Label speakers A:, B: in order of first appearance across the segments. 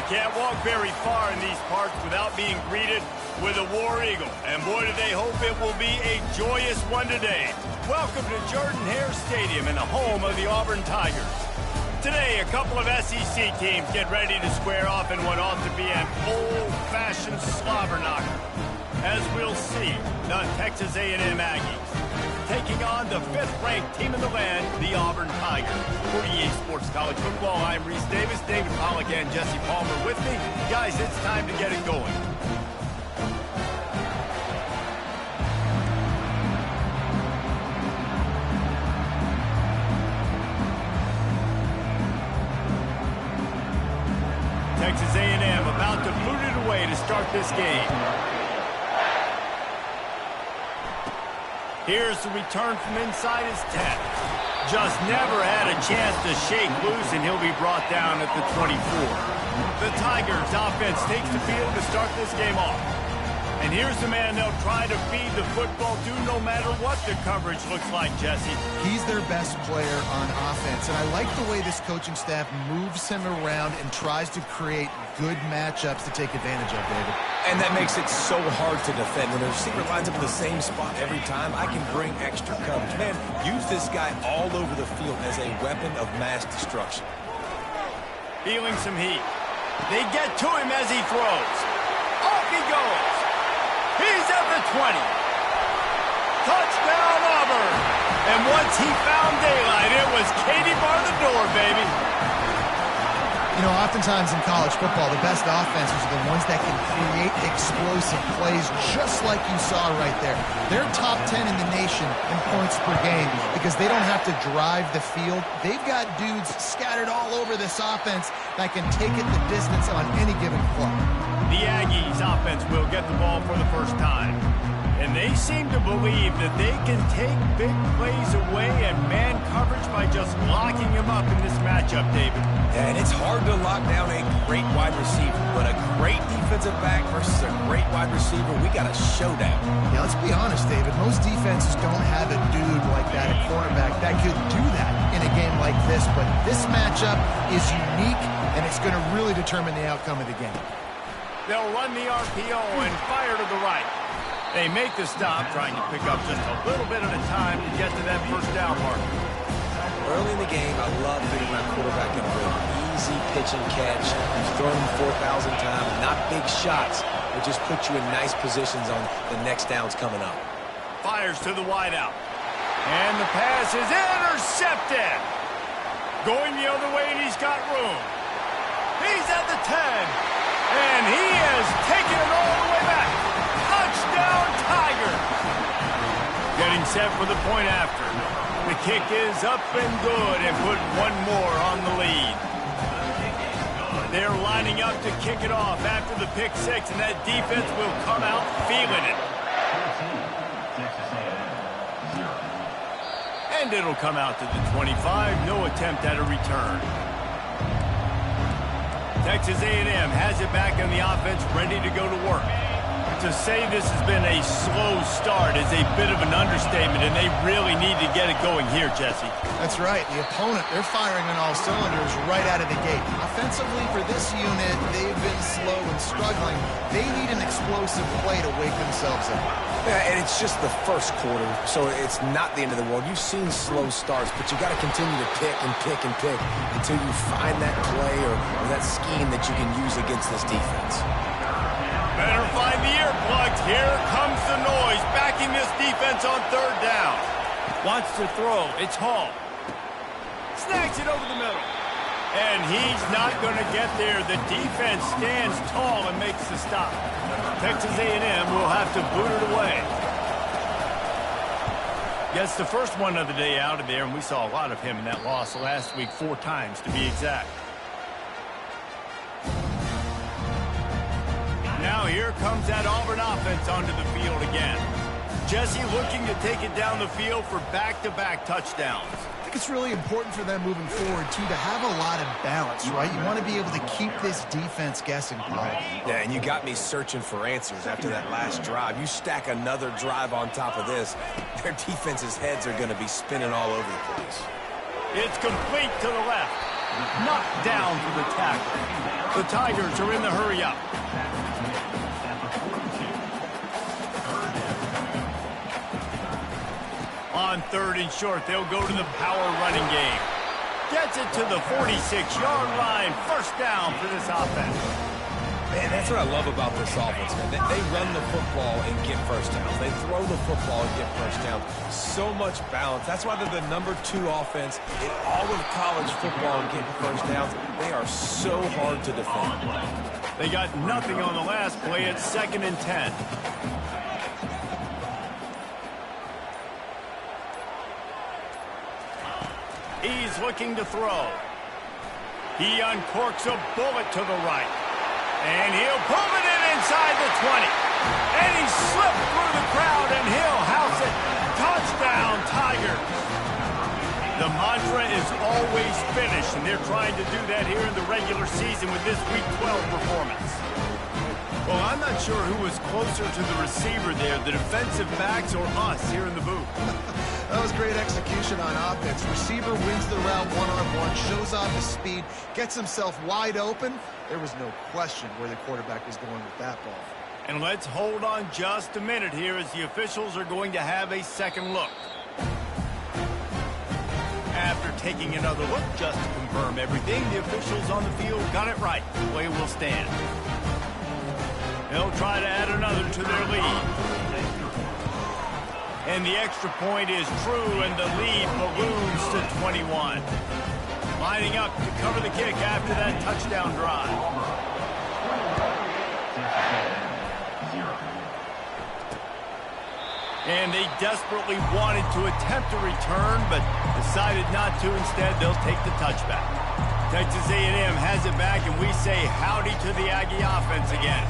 A: can't walk very far in these parts without being greeted with a War Eagle. And boy, do they hope it will be a joyous one today. Welcome to Jordan-Hare Stadium and the home of the Auburn Tigers. Today, a couple of SEC teams get ready to square off in what ought to be an old-fashioned slobber knocker. As we'll see, the Texas A&M Aggies taking on the 5th-ranked team in the land, the Auburn Tigers. For EA Sports College Football, I'm Reese Davis, David Pollack, and Jesse Palmer with me. Guys, it's time to get it going. Texas A&M about to boot it away to start this game. Here's the return from inside his 10. Just never had a chance to shake loose, and he'll be brought down at the 24. The Tigers offense takes the field to start this game off. And here's the man they'll try to feed the football to no matter what the coverage looks like, Jesse.
B: He's their best player on offense, and I like the way this coaching staff moves him around and tries to create good matchups to take advantage of, David.
C: And that makes it so hard to defend. When the receiver lines up in the same spot every time, I can bring extra coverage. Man, use this guy all over the field as a weapon of mass destruction.
A: Feeling some heat. They get to him as he throws. Off he goes. He's at the 20. Touchdown, Auburn. And once he found daylight, it was Katie bar the door, baby.
B: You know, oftentimes in college football, the best offenses are the ones that can create explosive plays just like you saw right there. They're top 10 in the nation in points per game because they don't have to drive the field. They've got dudes scattered all over this offense that can take it the distance on any given play.
A: The Aggies offense will get the ball for the first time. And they seem to believe that they can take big plays away and man coverage by just locking him up in this matchup, David.
C: Yeah, and it's hard to lock down a great wide receiver, but a great defensive back versus a great wide receiver, we got a showdown.
B: Yeah, let's be honest, David. Most defenses don't have a dude like that at cornerback that could do that in a game like this, but this matchup is unique, and it's going to really determine the outcome of the game.
A: They'll run the RPO and fire to the right. They make the stop, trying to pick up just a little bit at a time to get to that first down marker.
C: Early in the game, I love being my quarterback in a real easy pitch and catch. He's thrown him 4,000 times, not big shots, but just put you in nice positions on the next downs coming up.
A: Fires to the wideout. And the pass is intercepted. Going the other way, and he's got room. He's at the 10. And he has taken it all the way back. Touchdown, Tiger! Getting set for the point after. The kick is up and good and put one more on the lead. They're lining up to kick it off after the pick six, and that defense will come out feeling it. And it'll come out to the 25. No attempt at a return. Texas A&M has it back on the offense, ready to go to work. To say this has been a slow start is a bit of an understatement, and they really need to get it going here, Jesse.
B: That's right. The opponent, they're firing on all cylinders right out of the gate. Offensively, for this unit, they've been slow and struggling. They need an explosive play to wake themselves up.
C: Yeah, and it's just the first quarter, so it's not the end of the world. You've seen slow starts, but you got to continue to pick and pick and pick until you find that play or that scheme that you can use against this defense.
A: Better find the earplugs. Here comes the noise, backing this defense on third down. Wants to throw. It's Hall. Snags it over the middle. And he's not going to get there. The defense stands tall and makes the stop. Texas A&M will have to boot it away. Gets the first one of the day out of there, and we saw a lot of him in that loss last week, 4 times to be exact. Now here comes that Auburn offense onto the field again. Jesse looking to take it down the field for back-to-back touchdowns.
B: I think it's really important for them moving forward, too, to have a lot of balance, right? You want to be able to keep this defense guessing, Paul.
C: Yeah, and you got me searching for answers after that last drive. You stack another drive on top of this, their defense's heads are going to be spinning all over the place.
A: It's complete to the left. knocked down for the tackle. The Tigers are in the hurry-up. On 3rd and short, they'll go to the power running game. Gets it to the 46-yard line. First down for this offense.
C: Man, that's what I love about this offense, man. They run the football and get first downs. They throw the football and get first downs. So much balance. That's why they're the #2 offense in all of college football and getting first downs. They are so hard to defend.
A: They got nothing on the last play. It's 2nd and 10. He's looking to throw. He uncorks a bullet to the right. And he'll pull it in inside the 20. And he slipped through the crowd, and he'll house it. Touchdown, Tigers. The mantra is always finish, and they're trying to do that here in the regular season with this Week 12 performance. Well, I'm not sure who was closer to the receiver there, the defensive backs or us here in the booth.
B: That was great execution on offense. Receiver wins the route one-on-one, shows off his speed, gets himself wide open. There was no question where the quarterback was going with that ball.
A: And let's hold on just a minute here as the officials are going to have a second look. After taking another look just to confirm everything, the officials on the field got it right. Play will stand. They'll try to add another to their lead. And the extra point is true, and the lead balloons to 21. Lining up to cover the kick after that touchdown drive. And they desperately wanted to attempt a return, but decided not to. Instead, they'll take the touchback. Texas A&M has it back, and we say howdy to the Aggie offense again.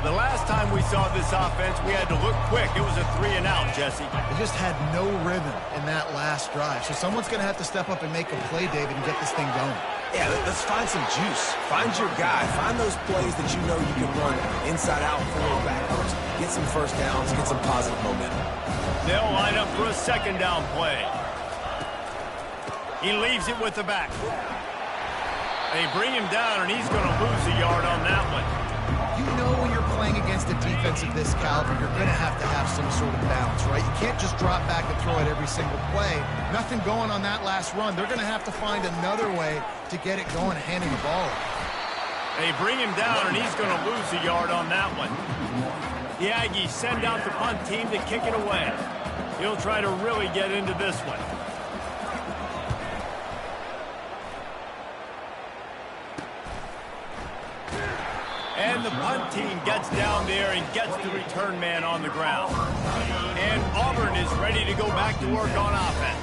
A: The last time we saw this offense, we had to look quick. It was a 3-and-out, Jesse.
B: They just had no rhythm in that last drive. So someone's going to have to step up and make a play, David, and get this thing going.
C: Yeah, let's find some juice. Find your guy. Find those plays that you know you can run inside out, forward, backwards. Get some first downs. Get some positive momentum.
A: They'll line up for a 2nd down play. He leaves it with the back. They bring him down, and he's going to lose a yard on that one.
B: You know when you're playing against a defense of this caliber, you're going to have some sort of balance, right? You can't just drop back and throw it every single play. Nothing going on that last run. They're going to have to find another way to get it going, handing the ball.
A: They bring him down, and he's going to lose a yard on that one. The Aggies send out the punt team to kick it away. He'll try to really get into this one. And the punt team gets down there and gets the return man on the ground. And Auburn is ready to go back to work on offense.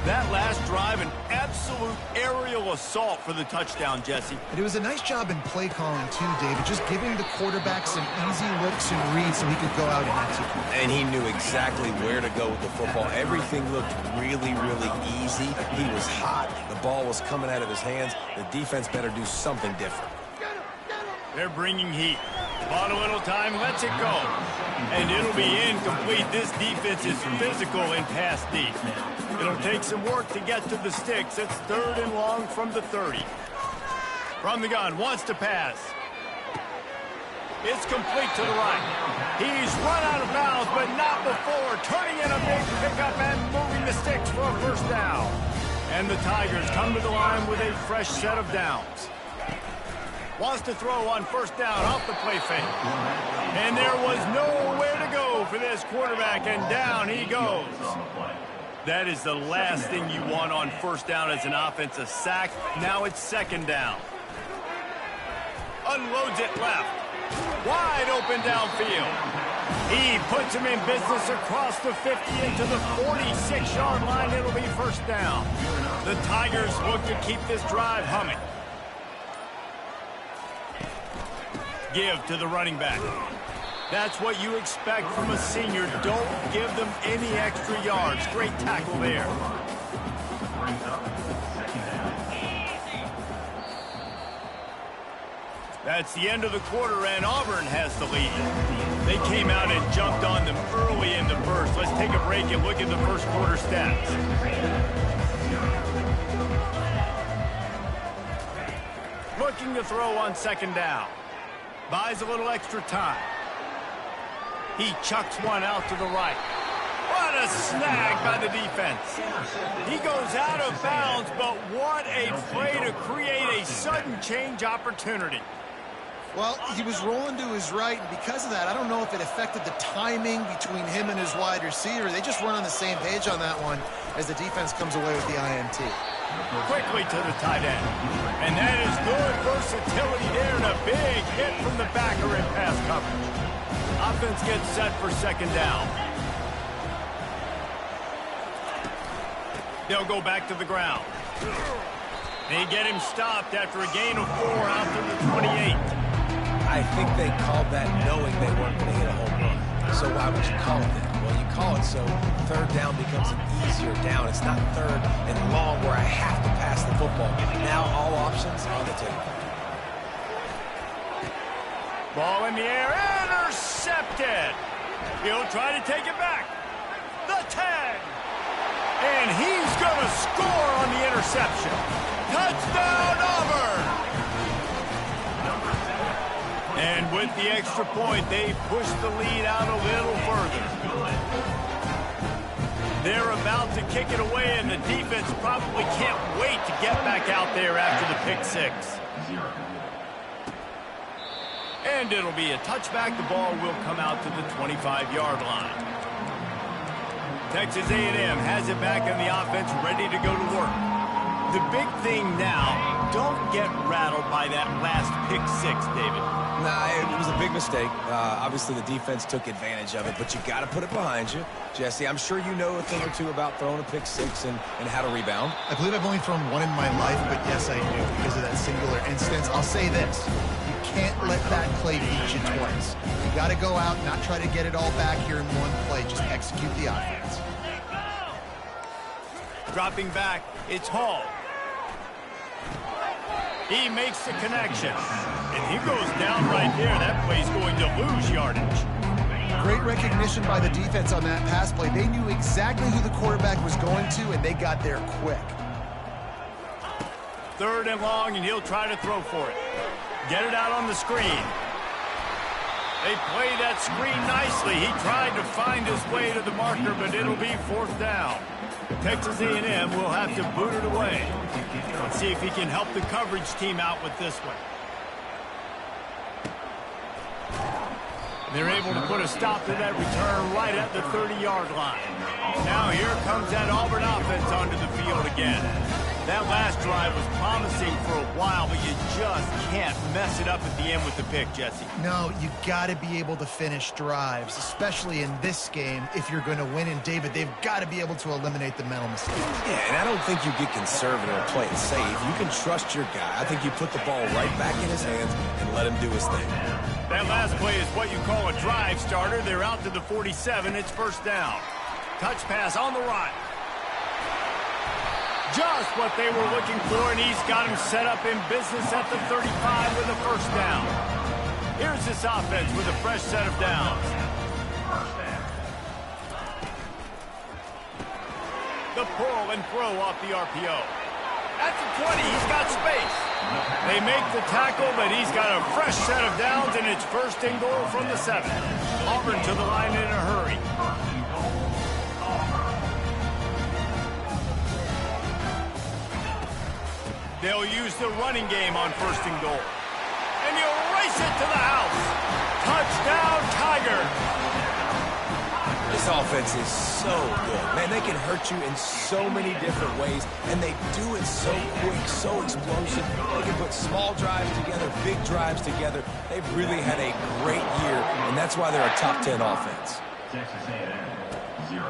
A: That last drive, an absolute aerial assault for the touchdown, Jesse.
B: And it was a nice job in play calling, too, David, just giving the quarterback some easy looks and reads so he could go out and execute.
C: And he knew exactly where to go with the football. Everything looked really, really easy. He was hot. The ball was coming out of his hands. The defense better do something different.
A: They're bringing heat. Bought a little time, lets it go. And it'll be incomplete. This defense is physical and pass deep. It'll take some work to get to the sticks. It's 3rd and long from the 30. From the gun, wants to pass. It's complete to the right. He's run out of bounds, but not before. Turning in a big pickup and moving the sticks for a first down. And the Tigers come to the line with a fresh set of downs. Wants to throw on 1st down off the play fake. And there was nowhere to go for this quarterback, and down he goes. That is the last thing you want on 1st down as an offense, a sack. Now it's 2nd down. Unloads it left. Wide open downfield. He puts him in business across the 50 into the 46-yard line. It'll be 1st down. The Tigers look to keep this drive humming. Give to the running back. That's what you expect from a senior. Don't give them any extra yards. Great tackle there. That's the end of the quarter, and Auburn has the lead. They came out and jumped on them early in the first. Let's take a break and look at the first quarter stats. looking to throw on second down. Buys a little extra time. He chucks one out to the right. What a snag by the defense. He goes out of bounds, but what a play to create a sudden change opportunity.
B: Well, he was rolling to his right, and because of that, I don't know if it affected the timing between him and his wide receiver. They just weren't on the same page on that one as the defense comes away with the INT.
A: Quickly to the tight end. And that is good versatility there, and a big hit from the backer in pass coverage. Offense gets set for second down. They'll go back to the ground. They get him stopped after a gain of 4 out to the 28.
C: I think they called that knowing they weren't going to hit a home run. So why would you call it that? Well, you call it so third down becomes an easier down. It's not third and long where I have to pass the football. Now all options are on the table.
A: Ball in the air, intercepted. He'll try to take it back. The 10. And he's going to score on the interception. Touchdown, Auburn! And with the extra point, they push the lead out a little further. They're about to kick it away, and the defense probably can't wait to get back out there after the pick six. And it'll be a touchback. The ball will come out to the 25-yard line. Texas A&M has it back on the offense, ready to go to work. The big thing now, don't get rattled by that last pick six, David.
C: Nah, it was a big mistake. Obviously, the defense took advantage of it, but you got to put it behind you. Jesse, I'm sure you know a thing or two about throwing a pick six and how to rebound.
B: I believe I've only thrown one in my life, but yes, I do because of that singular instance. I'll say this. You can't let that play beat you twice. You got to go out, not try to get it all back here in one play. Just execute the offense.
A: Dropping back, it's Hall. He makes the connection. And he goes down right there. That play's going to lose yardage.
B: Great recognition by the defense on that pass play. They knew exactly who the quarterback was going to, and they got there quick.
A: Third and long, and he'll try to throw for it. Get it out on the screen. They play that screen nicely. He tried to find his way to the marker, but it'll be fourth down. Texas A&M will have to boot it away. Let's see if he can help the coverage team out with this one. They're able to put a stop to that return right at the 30-yard line. Now here comes that Auburn offense onto the field again. That last drive was promising for a while, but you just can't mess it up at the end with the pick, Jesse.
B: No, you got to be able to finish drives, especially in this game if you're going to win. And, David, they've got to be able to eliminate the mental mistakes.
C: Yeah, and I don't think you get conservative or play it safe. You can trust your guy. I think you put the ball right back in his hands and let him do his thing.
A: That last play is what you call a drive starter. They're out to the 47. It's first down. Touch pass on the right. Just what they were looking for, and he's got him set up in business at the 35 with a first down. Here's this offense with a fresh set of downs. The pull and throw off the RPO. At the 20, he's got space. They make the tackle, but he's got a fresh set of downs, and it's first and goal from the 7. Auburn to the line in a hurry. They'll use the running game on first and goal. And he'll race it to the house. Touchdown, Tigers.
C: This offense is so good. Man, they can hurt you in so many different ways, and they do it so quick, so explosive. They can put small drives together, big drives together. They've really had a great year, and that's why they're a top 10 offense.
D: Texas A&M, 0.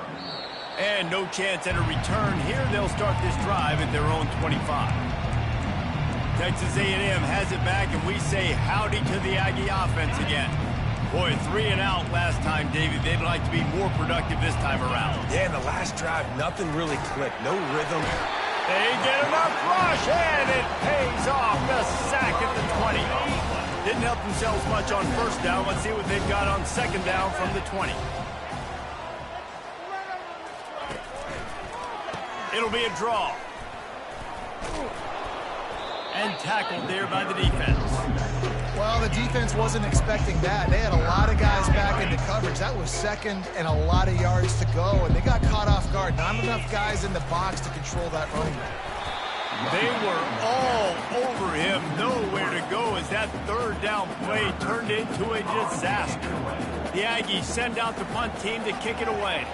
A: And no chance at a return here. They'll start this drive at their own 25. Texas A&M has it back, and we say howdy to the Aggie offense again. Boy, 3 and out last time, David. They'd like to be more productive this time around.
C: Yeah, in the last drive, nothing really clicked. No rhythm.
A: They get enough rush, and it pays off. The sack at the 20. Didn't help themselves much on first down. Let's see what they've got on second down from the 20. It'll be a draw. And tackled there by the defense.
B: Well, the defense wasn't expecting that. They had a lot of guys back into coverage. That was second and a lot of yards to go, and they got caught off guard. Not enough guys in the box to control that running back.
A: They were all over him, nowhere to go as that third down play turned into a disaster. The Aggies send out the punt team to kick it away.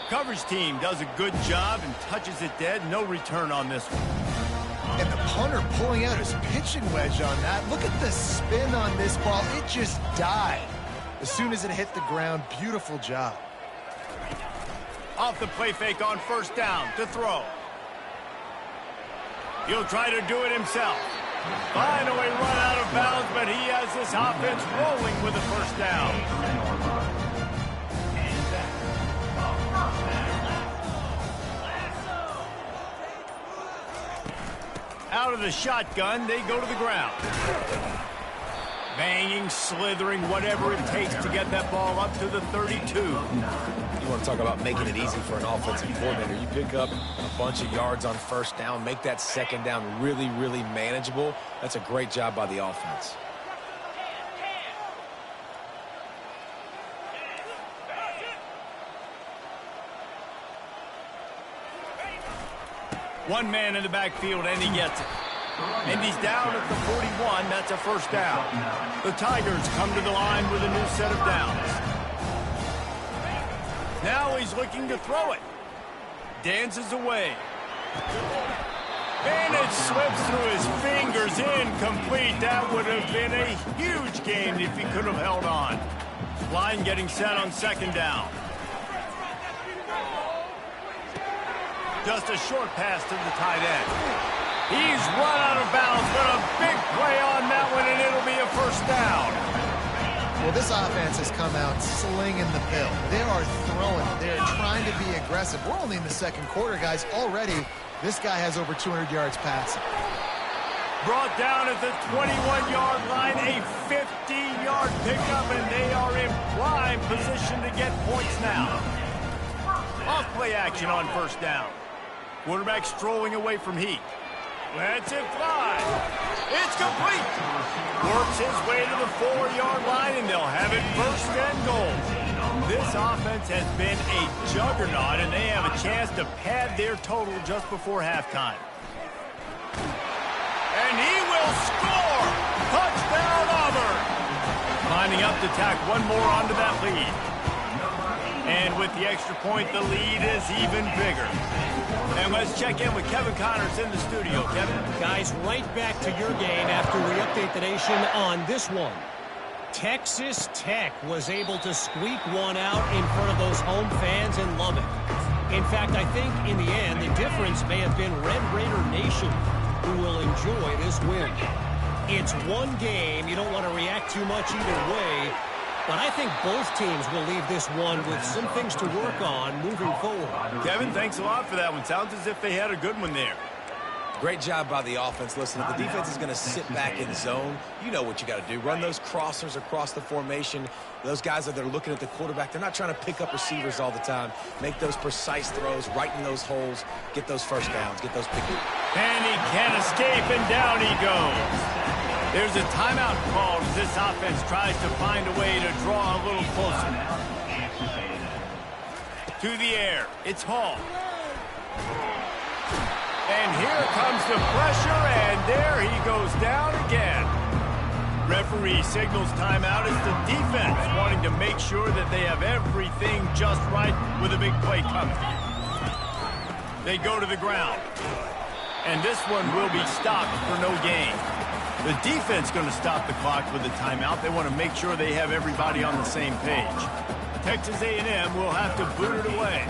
A: Coverage team does a good job and touches it dead. No return on this one.
B: And the punter pulling out his pitching wedge on that. Look at the spin on this ball. It just died as soon as it hit the ground. Beautiful job.
A: Off the play fake on first down to throw. He'll try to do it himself. Finally run out of bounds, but he has this offense rolling with a first down. Out of the shotgun, they go to the ground. Banging, slithering, whatever it takes to get that ball up to the 32.
C: You want to talk about making it easy for an offensive coordinator. You pick up a bunch of yards on first down, make that second down really, really manageable. That's a great job by the offense.
A: One man in the backfield, and he gets it. And he's down at the 41. That's a first down. The Tigers come to the line with a new set of downs. Now he's looking to throw it. Dances away. And it slips through his fingers, incomplete. That would have been a huge gain if he could have held on. Line getting set on second down. Just a short pass to the tight end. He's run out of bounds, but a big play on that one, and it'll be a first down.
B: Well, this offense has come out slinging the pill. They are throwing. They're trying to be aggressive. We're only in the second quarter, guys. Already, this guy has over 200 yards passing.
A: Brought down at the 21-yard line, a 50-yard pickup, and they are in prime position to get points now. Off play action on first down. Quarterback strolling away from Heat. Lets it fly. It's complete. Works his way to the 4-yard line, and they'll have it first and goal. This offense has been a juggernaut, and they have a chance to pad their total just before halftime. And he will score! Touchdown, Auburn! Lining up to tack one more onto that lead. And with the extra point, the lead is even bigger. And let's check in with Kevin Connors in the studio. Kevin?
E: Guys, right back to your game after we update the nation on this one. Texas Tech was able to squeak one out in front of those home fans in Lubbock. In fact, I think in the end, the difference may have been Red Raider Nation who will enjoy this win. It's one game. You don't want to react too much either way. But I think both teams will leave this one with some things to work on moving forward.
A: Kevin, thanks a lot for that one. Sounds as if they had a good one there.
C: Great job by the offense. Listen, if the defense is going to sit back in zone, you know what you got to do. Run those crossers across the formation. Those guys that are looking at the quarterback, they're not trying to pick up receivers all the time. Make those precise throws, right in those holes, get those first downs, get those big.
A: And he can't escape, and down he goes. There's a timeout called as this offense tries to find a way to draw a little closer. To the air, it's Hall. And here comes the pressure, and there he goes down again. Referee signals timeout as the defense wanting to make sure that they have everything just right with a big play coming. They go to the ground. And this one will be stopped for no gain. The defense going to stop the clock with a timeout. They want to make sure they have everybody on the same page. Texas A&M will have to boot it away.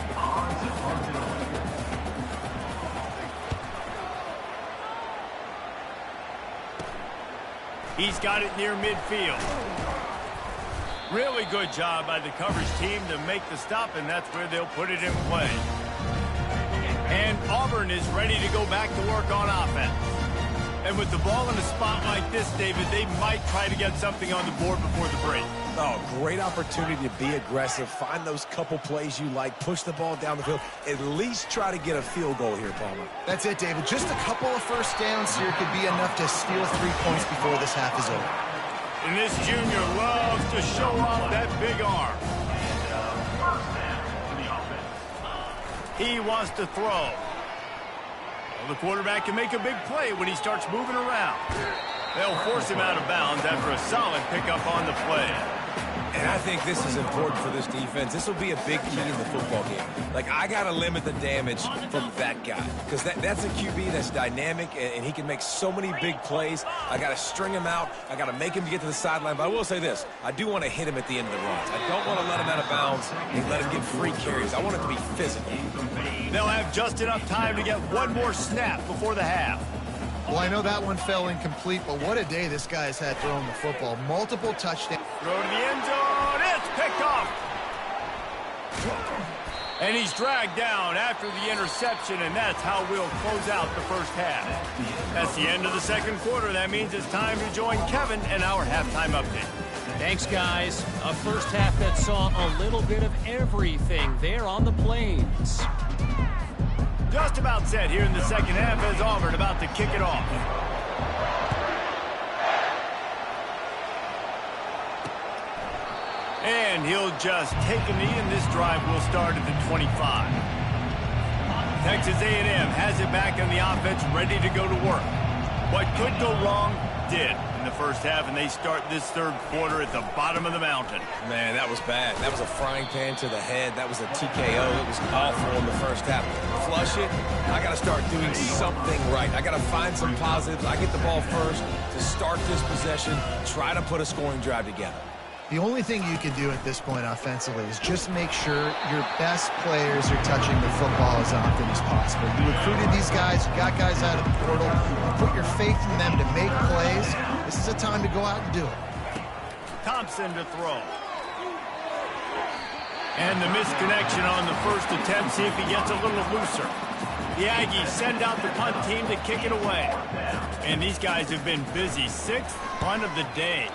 A: He's got it near midfield. Really good job by the coverage team to make the stop, and that's where they'll put it in play. And Auburn is ready to go back to work on offense. And with the ball in a spot like this, David, they might try to get something on the board before the break.
C: Oh, great opportunity to be aggressive, find those couple plays you like, push the ball down the field, at least try to get a field goal here, Palmer.
B: That's it, David. Just a couple of first downs here could be enough to steal 3 points before this half is over.
A: And this junior loves to show off that big arm. He wants to throw. Well, the quarterback can make a big play when he starts moving around. They'll force him out of bounds after a solid pickup on the play.
C: And I think this is important for this defense. This will be a big key in the football game. Like, I got to limit the damage from that guy. Because that's a QB that's dynamic, and he can make so many big plays. I got to string him out. I got to make him get to the sideline. But I will say this. I do want to hit him at the end of the runs. I don't want to let him out of bounds and let him get free carries. I want it to be physical.
A: They'll have just enough time to get one more snap before the half.
B: Well, I know that one fell incomplete, but what a day this guy has had throwing the football. Multiple touchdowns.
A: Throw to the end zone. It's picked off. And he's dragged down after the interception, and that's how we'll close out the first half. That's the end of the second quarter. That means it's time to join Kevin and our halftime update.
E: Thanks, guys. A first half that saw a little bit of everything there on the Plains.
A: Just about set here in the second half as Auburn about to kick it off. And he'll just take a knee, and this drive will start at the 25. Texas A&M has it back on the offense, ready to go to work. What could go wrong did in the first half, and they start this third quarter at the bottom of the mountain.
C: Man, that was bad. That was a frying pan to the head. That was a TKO. It was awful in the first half. Flush it. I got to start doing something right. I got to find some positives. I get the ball first to start this possession, try to put a scoring drive together.
B: The only thing you can do at this point offensively is just make sure your best players are touching the football as often as possible. You recruited these guys, you got guys out of the portal, you put your faith in them to make plays. This is a time to go out and do it.
A: Thompson to throw. And the misconnection on the first attempt, see if he gets a little looser. The Aggies send out the punt team to kick it away. And these guys have been busy. 6th punt of the day.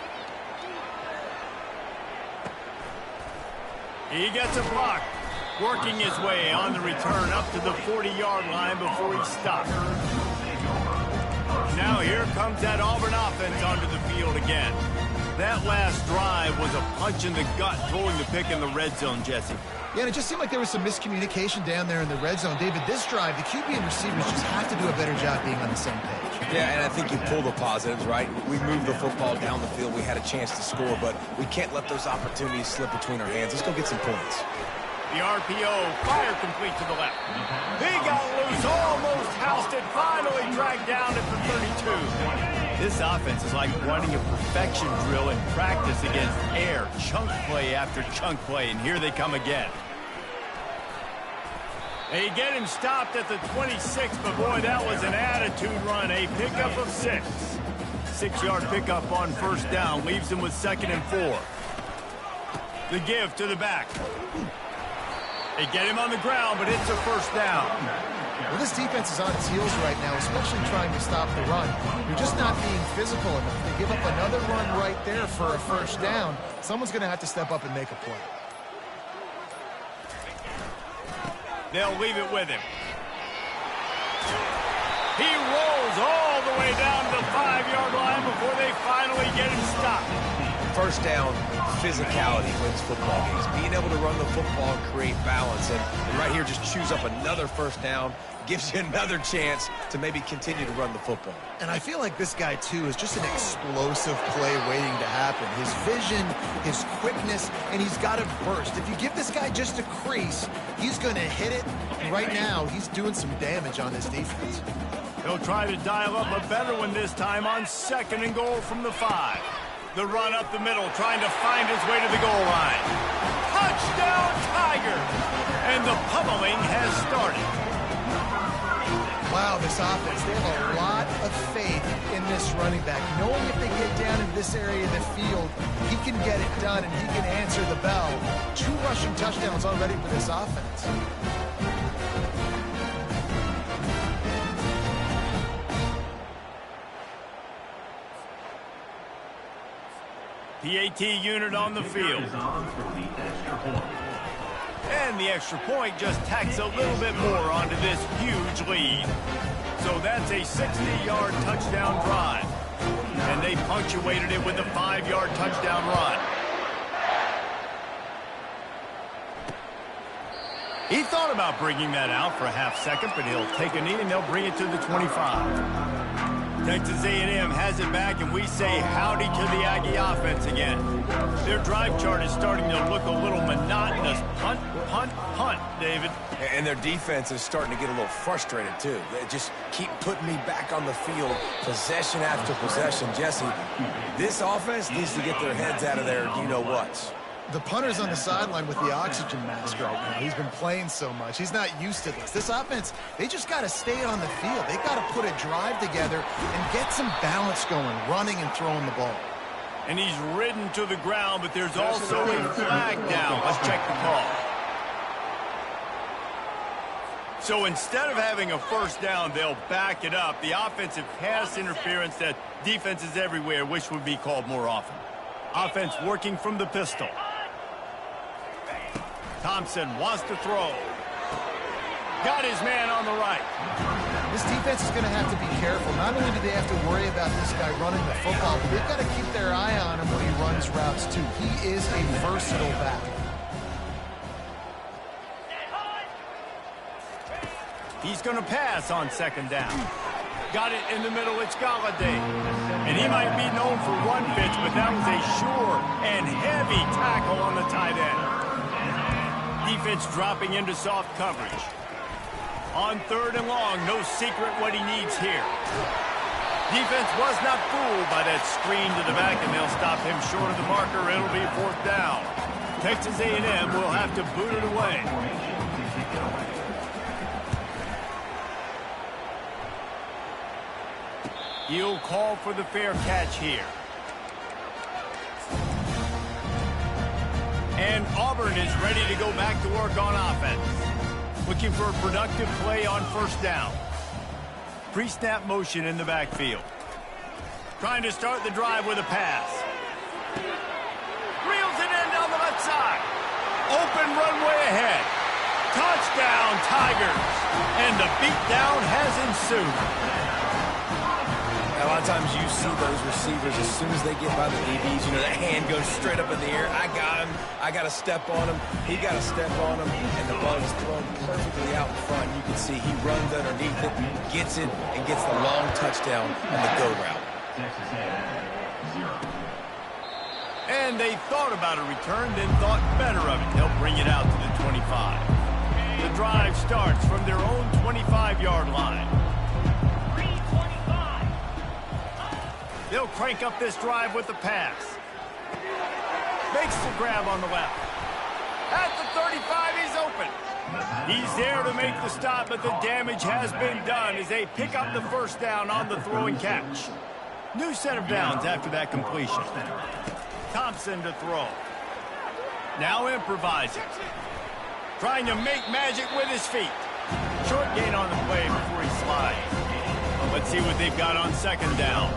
A: He gets a block, working his way on the return up to the 40-yard line before he stopped. Now here comes that Auburn offense onto the field again. That last drive was a punch in the gut, throwing the pick in the red zone, Jesse.
B: Yeah, and it just seemed like there was some miscommunication down there in the red zone. David, this drive, the QB and receivers just have to do a better job being on the same page.
C: Yeah, and I think you pull the positives, right? We moved the football down the field. We had a chance to score, but we can't let those opportunities slip between our hands. Let's go get some points.
A: The RPO, fire complete to the left. He got loose, almost housed it, finally dragged down at the 32. This offense is like running a perfection drill in practice against air, chunk play after chunk play, and here they come again. They get him stopped at the 26, but boy, that was an attitude run, a pickup of 6. 6-yard pickup on first down, leaves him with 2nd and 4. The give to the back. They get him on the ground, but it's a first down.
B: Well, this defense is on its heels right now, especially trying to stop the run. You're just not being physical enough. They give up another run right there for a first down. Someone's going to have to step up and make a play.
A: They'll leave it with him. He rolls all the way down to the 5-yard line before they finally get him stopped.
C: First down, physicality wins football games. Being able to run the football and create balance. And right here, just choose up another first down. Gives you another chance to maybe continue to run the football.
B: And I feel like this guy, too, is just an explosive play waiting to happen. His vision, his quickness, and he's got a burst. If you give this guy just a crease, he's going to hit it. And right now, he's doing some damage on this defense.
A: He'll try to dial up a better one this time on 2nd and goal from the 5. The run up the middle, trying to find his way to the goal line. Touchdown, Tigers! And the pummeling has started.
B: Wow, this offense, they have a lot of faith in this running back. Knowing if they get down in this area of the field, he can get it done and he can answer the bell. 2 rushing touchdowns already for this offense.
A: PAT unit on the field.
D: Is on for the extra point.
A: And the extra point just tacks a little bit more onto this huge lead. So that's a 60-yard touchdown drive. And they punctuated it with a 5-yard touchdown run. He thought about bringing that out for a half second, but he'll take a knee and they'll bring it to the 25. Texas A&M has it back, and we say howdy to the Aggie offense again. Their drive chart is starting to look a little monotonous. Punt, punt, punt, David.
C: And their defense is starting to get a little frustrated, too. They just keep putting me back on the field, possession after possession. Jesse, this offense needs to get their heads out of their you-know-whats.
B: The punter's on the sideline with the oxygen mask right now. He's been playing so much. He's not used to this. This offense, they just got to stay on the field. They got to put a drive together and get some balance going, running and throwing the ball.
A: And he's ridden to the ground, but there's also a flag down. Let's check the call. So instead of having a first down, they'll back it up. The offensive pass interference that defenses everywhere wish would be called more often. Offense working from the pistol. Thompson wants to throw. Got his man on the right.
B: This defense is going to have to be careful. Not only do they have to worry about this guy running the football, but they've got to keep their eye on him when he runs routes, too. He is a versatile back.
A: He's going to pass on second down. Got it in the middle. It's Galladay. And he might be known for one pitch, but that was a sure and heavy tackle on the tight end. Defense dropping into soft coverage. On third and long, no secret what he needs here. Defense was not fooled by that screen to the back, and they'll stop him short of the marker. It'll be fourth down. Texas A&M will have to boot it away. He'll call for the fair catch here. And Auburn is ready to go back to work on offense. Looking for a productive play on first down. Pre-snap motion in the backfield. Trying to start the drive with a pass. Reels it in down the left side. Open runway ahead. Touchdown, Tigers. And the beatdown has ensued.
C: A lot of times you see those receivers, as soon as they get by the DBs, you know, that hand goes straight up in the air. I got him. I got to step on him. He got to step on him. And the ball is thrown perfectly out in front. You can see he runs underneath it, gets it, and gets the long touchdown on the go route.
D: Texas A&M, 0.
A: And they thought about a return, then thought better of it. They'll bring it out to the 25. The drive starts from their own 25-yard line. They'll crank up this drive with the pass. Makes the grab on the left. At the 35, he's open. He's there to make the stop, but the damage has been done as they pick up the first down on the throw and catch. New set of downs after that completion. Thompson to throw. Now improvising. Trying to make magic with his feet. Short gain on the play before he slides. Let's see what they've got on second down.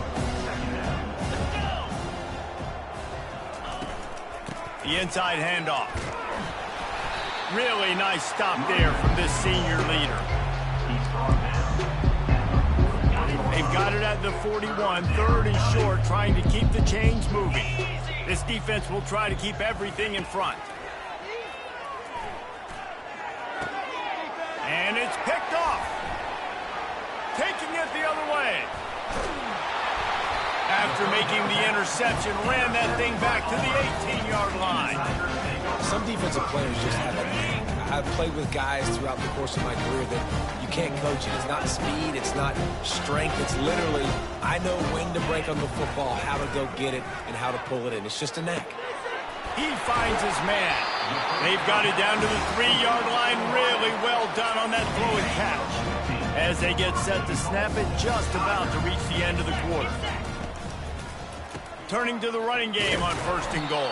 A: The inside handoff. Really nice stop there from this senior leader. They've got it at the 41, third and short, trying to keep the chains moving. This defense will try to keep everything in front. And it's picked off. Taking it the other way. After making the interception, ran that thing back to the 18-yard line.
C: Some defensive players just have a knack. I've played with guys throughout the course of my career that you can't coach it. It's not speed, it's not strength. It's literally, I know when to break on the football, how to go get it, and how to pull it in. It's just a knack.
A: He finds his man. They've got it down to the 3-yard line. Really well done on that throw and catch. As they get set to snap it, just about to reach the end of the quarter. Turning to the running game on first and goal.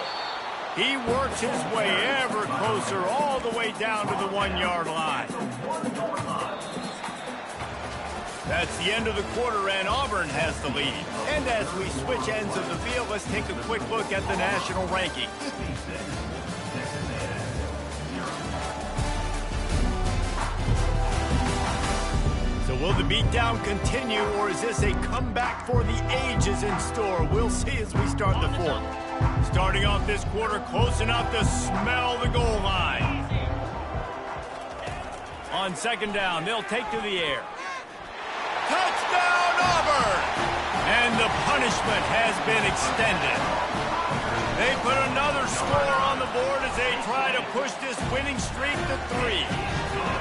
A: He works his way ever closer all the way down to the 1-yard line. That's the end of the quarter, and Auburn has the lead. And as we switch ends of the field, let's take a quick look at the national rankings. So will the beatdown continue, or is this a comeback for the ages in store? We'll see as we start the fourth. Starting off this quarter, close enough to smell the goal line. On second down, they'll take to the air. Touchdown, Auburn! And the punishment has been extended. They put another score on the board as they try to push this winning streak to 3.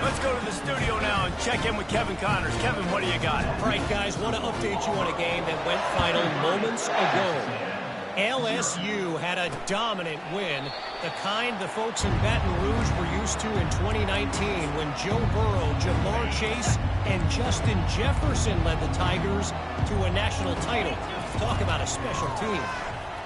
A: Let's go to the studio now and check in with Kevin Connors. Kevin, what do you got?
E: All right, guys, want to update you on a game that went final moments ago. LSU had a dominant win, the kind the folks in Baton Rouge were used to in 2019 when Joe Burrow, Jamar Chase, and Justin Jefferson led the Tigers to a national title. Talk about a special team.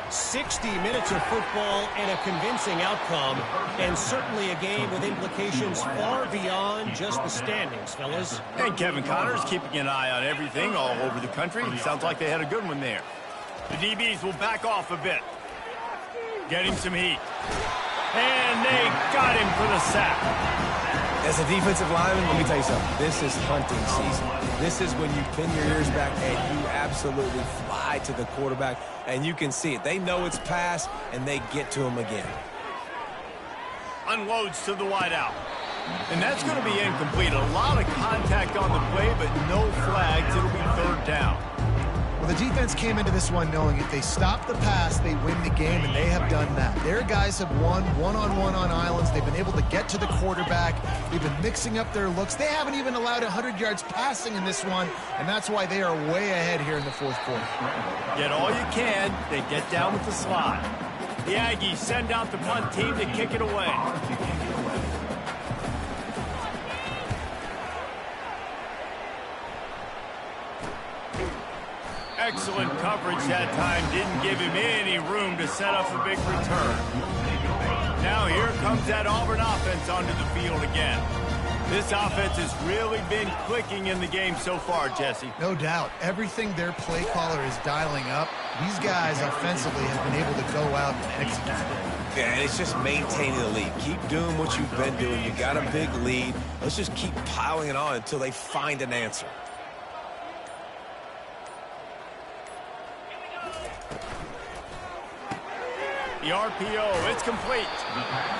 E: 60 minutes of football and a convincing outcome, and certainly a game with implications far beyond just the standings, fellas.
A: And Kevin Connors keeping an eye on everything all over the country. Sounds like they had a good one there. The DBs will back off a bit. Getting some heat. And they got him for the sack.
C: As a defensive lineman, let me tell you something. This is hunting season. This is when you pin your ears back and you absolutely fly to the quarterback, and you can see it. They know it's pass, and they get to him again.
A: Unloads to the wideout. And that's going to be incomplete. A lot of contact on the play, but no flags. It'll be third down.
B: Well, the defense came into this one knowing if they stop the pass, they win the game, and they have done that. Their guys have won one-on-one on islands. They've been able to get to the quarterback. They've been mixing up their looks. They haven't even allowed 100 yards passing in this one, and that's why they are way ahead here in the fourth quarter.
A: Get all you can. They get down with the slide. The Aggies send out the punt team to kick it away. Excellent coverage that time. Didn't give him any room to set up a big return. Now here comes that Auburn offense onto the field again. This offense has really been clicking in the game so far, Jesse.
B: No doubt. Everything their play caller is dialing up, these guys offensively have been able to go out and execute.
C: Yeah, and it's just maintaining the lead. Keep doing what you've been doing. You got a big lead. Let's just keep piling it on until they find an answer.
A: The RPO, it's complete.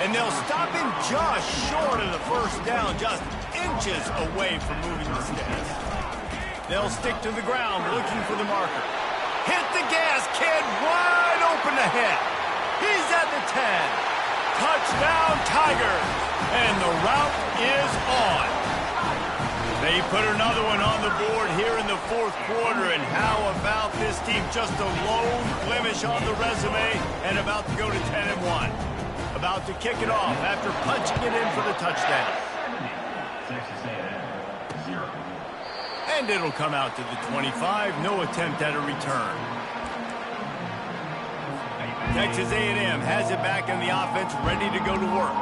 A: And they'll stop him just short of the first down, just inches away from moving the sticks. They'll stick to the ground looking for the marker. Hit the gas, kid, wide open ahead. He's at the 10. Touchdown, Tigers. And the route is on. They put another one on the board here in the fourth quarter, and how about this team? Just a lone blemish on the resume and about to go to 10-1. About to kick it off after punching it in for the touchdown.
D: Texas A&M, 0.
A: And it'll come out to the 25. No attempt at a return. Texas A&M has it back in the offense, ready to go to work.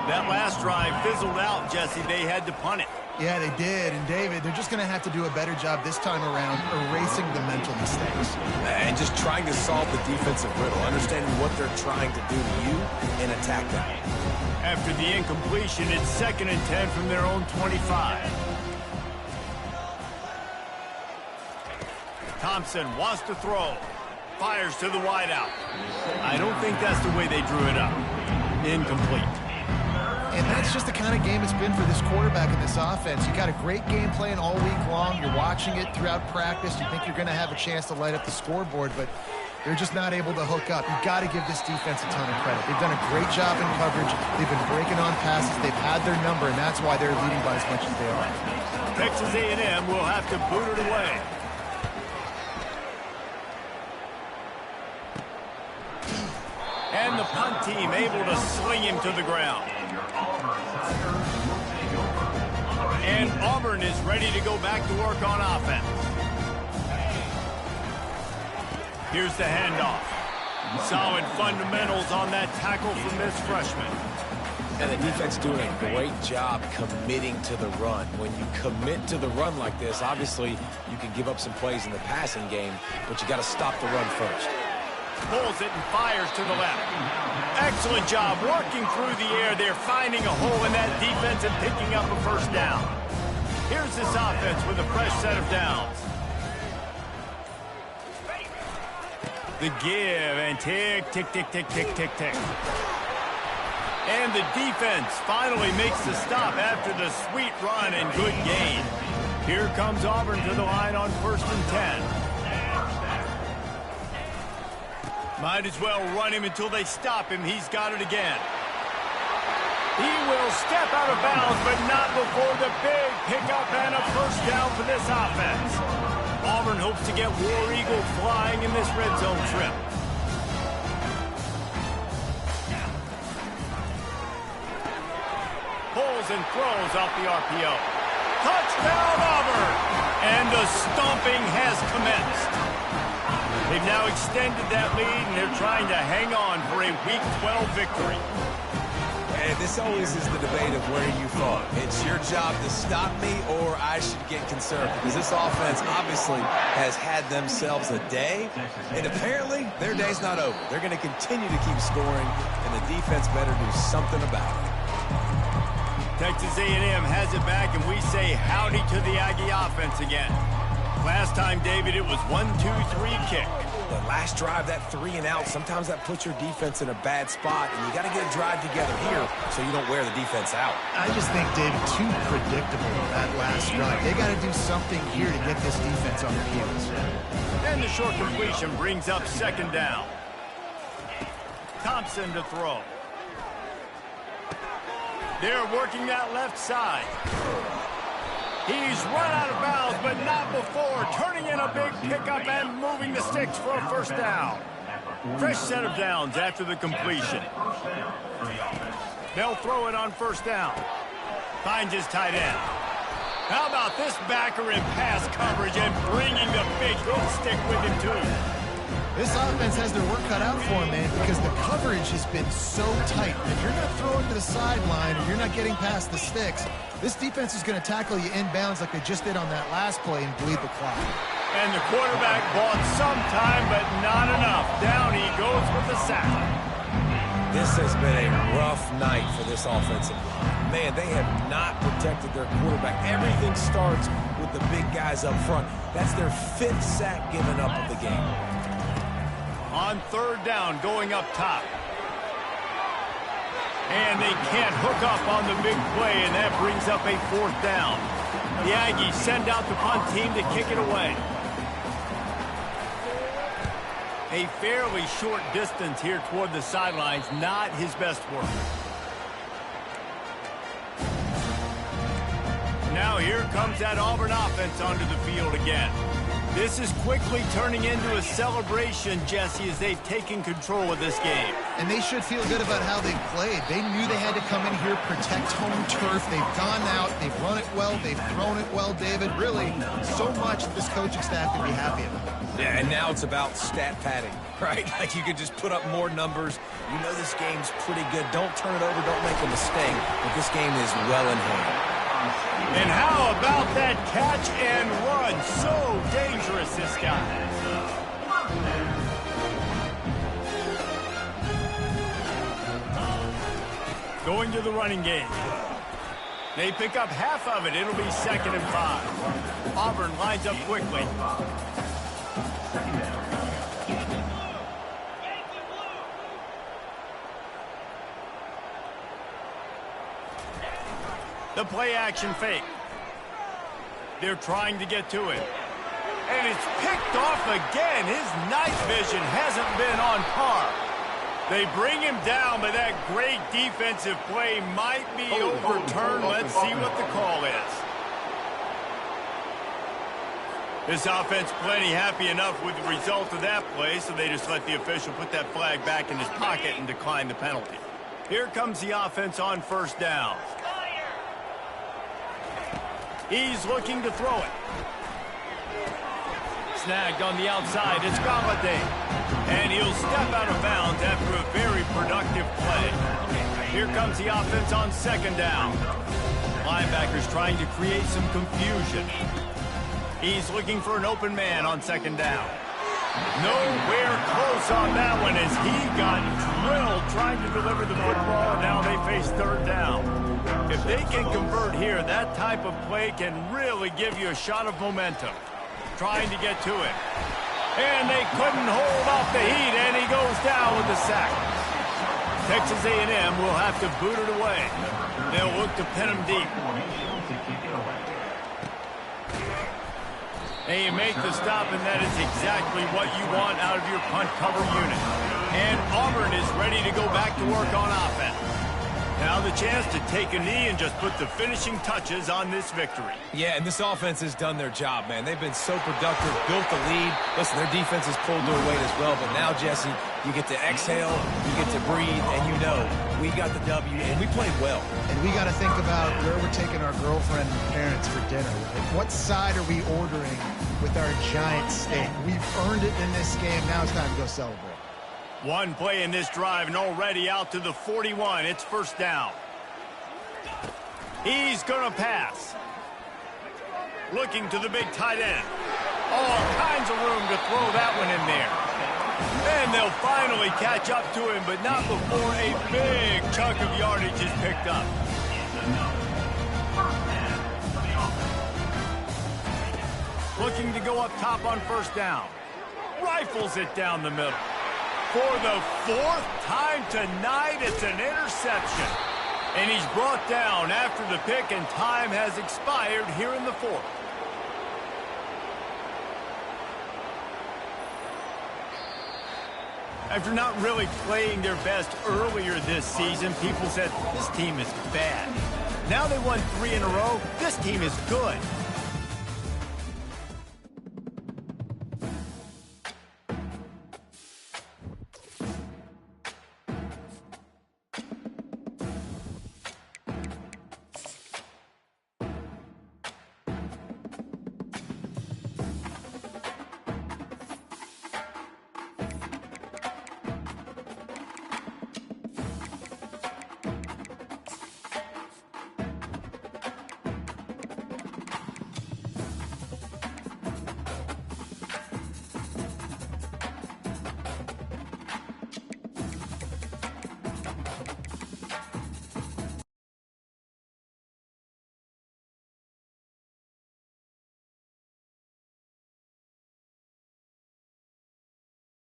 A: That last drive fizzled out, Jesse. They had to punt it.
B: Yeah, they did. And, David, they're just going to have to do a better job this time around erasing the mental mistakes.
C: And just trying to solve the defensive riddle, understanding what they're trying to do to you and attack them.
A: After the incompletion, it's 2nd and 10 from their own 25. Thompson wants to throw. Fires to the wideout. I don't think that's the way they drew it up. Incomplete.
B: And that's just the kind of game it's been for this quarterback in this offense. You got a great game plan all week long. You're watching it throughout practice. You think you're going to have a chance to light up the scoreboard, but they're just not able to hook up. You've got to give this defense a ton of credit. They've done a great job in coverage. They've been breaking on passes. They've had their number, and that's why they're leading by as much as they are.
A: Texas A&M will have to boot it away. And the punt team able to sling him to the ground. And Auburn is ready to go back to work on offense. Here's the handoff. Solid fundamentals on that tackle from this freshman.
C: And the defense doing a great job committing to the run. When you commit to the run like this, obviously you can give up some plays in the passing game, but you got to stop the run first.
A: Pulls it and fires to the left. Excellent job working through the air there, finding a hole in that defense and picking up a first down. Here's this offense with a fresh set of downs. The give and tick, tick, tick, tick, tick, tick, tick. And the defense finally makes the stop after the sweet run and good gain. Here comes Auburn to the line on 1st and 10. Might as well run him until they stop him. He's got it again. He will step out of bounds, but not before the big pickup and a first down for this offense. Auburn hopes to get War Eagle flying in this red zone trip. Pulls and throws off the RPO. Touchdown, Auburn! And the stomping has commenced. They've now extended that lead, and they're trying to hang on for a Week 12 victory.
C: And this always is the debate of where you fall. It's your job to stop me, or I should get concerned, because this offense obviously has had themselves a day, and apparently their day's not over. They're going to continue to keep scoring, and the defense better do something about it.
A: Texas A&M has it back, and we say howdy to the Aggie offense again. Last time, David, it was 1-2-3 kick.
C: The last drive, that 3 and out, sometimes that puts your defense in a bad spot, and you got to get a drive together here so you don't wear the defense out.
B: I just think, David, too predictable that last drive. They got to do something here to get this defense on their heels.
A: And the short completion brings up 2nd down. Thompson to throw. They're working that left side. He's run out of bounds, but not before. Turning in a big pickup and moving the sticks for a first down. Fresh set of downs after the completion. They'll throw it on 1st down. Finds his tight end. How about this backer in pass coverage and bringing the big hit stick with him, too?
B: This offense has their work cut out for them, man, because the coverage has been so tight. If you're not throwing to the sideline or you're not getting past the sticks, this defense is going to tackle you inbounds like they just did on that last play and bleed the clock.
A: And the quarterback bought some time, but not enough. Down he goes with the sack.
C: This has been a rough night for this offensive line. Man, they have not protected their quarterback. Everything starts with the big guys up front. That's their 5th sack given up of the game.
A: On 3rd down, going up top. And they can't hook up on the big play, and that brings up a 4th down. The Aggies send out the punt team to kick it away. A fairly short distance here toward the sidelines, not his best work. Now here comes that Auburn offense onto the field again. This is quickly turning into a celebration, Jesse, as they've taken control of this game.
B: And they should feel good about how they've played. They knew they had to come in here, protect home turf. They've gone out, they've run it well, they've thrown it well, David. Really, so much that this coaching staff can be happy about.
C: Yeah, and now it's about stat padding, right? Like you could just put up more numbers. You know this game's pretty good. Don't turn it over, don't make a mistake. But this game is well in hand.
A: And how about that catch and run? So dangerous, this guy. Going to the running game. They pick up half of it. It'll be 2nd and 5. Auburn lines up quickly. The play action fake. They're trying to get to it. And it's picked off again. His night vision hasn't been on par. They bring him down, but that great defensive play might be overturned. Let's see what the call is. This offense plenty happy enough with the result of that play, so they just let the official put that flag back in his pocket and decline the penalty. Here comes the offense on 1st down. He's looking to throw it. Snagged on the outside. It's Galladay. And he'll step out of bounds after a very productive play. Here comes the offense on second down. Linebackers trying to create some confusion. He's looking for an open man on second down. Nowhere close on that one as he got drilled trying to deliver the football, and now they face third down. If they can convert here, that type of play can really give you a shot of momentum. Trying to get to it. And they couldn't hold off the heat, and he goes down with the sack. Texas A&M will have to boot it away. They'll look to pin him deep. And you make the stop, and that is exactly what you want out of your punt cover unit. And Auburn is ready to go back to work on offense. Now the chance to take a knee and just put the finishing touches on this victory.
C: Yeah, and this offense has done their job, man. They've been so productive, built the lead. Listen, their defense has pulled their weight as well. But now, Jesse, you get to exhale, you get to breathe, and you know we got the W, and we played well.
B: And we got to think about where we're taking our girlfriend and parents for dinner. Like, what side are we ordering with our giant steak? We've earned it in this game. Now it's time to go celebrate.
A: One play in this drive and already out to the 41. It's first down. He's going to pass. Looking to the big tight end. All kinds of room to throw that one in there. And they'll finally catch up to him, but not before a big chunk of yardage is picked up. Looking to go up top on first down. Rifles it down the middle. For the fourth time tonight, it's an interception. And he's brought down after the pick, and time has expired here in the fourth. After not really playing their best earlier this season, people said, this team is bad. Now they won 3 in a row. This team is good.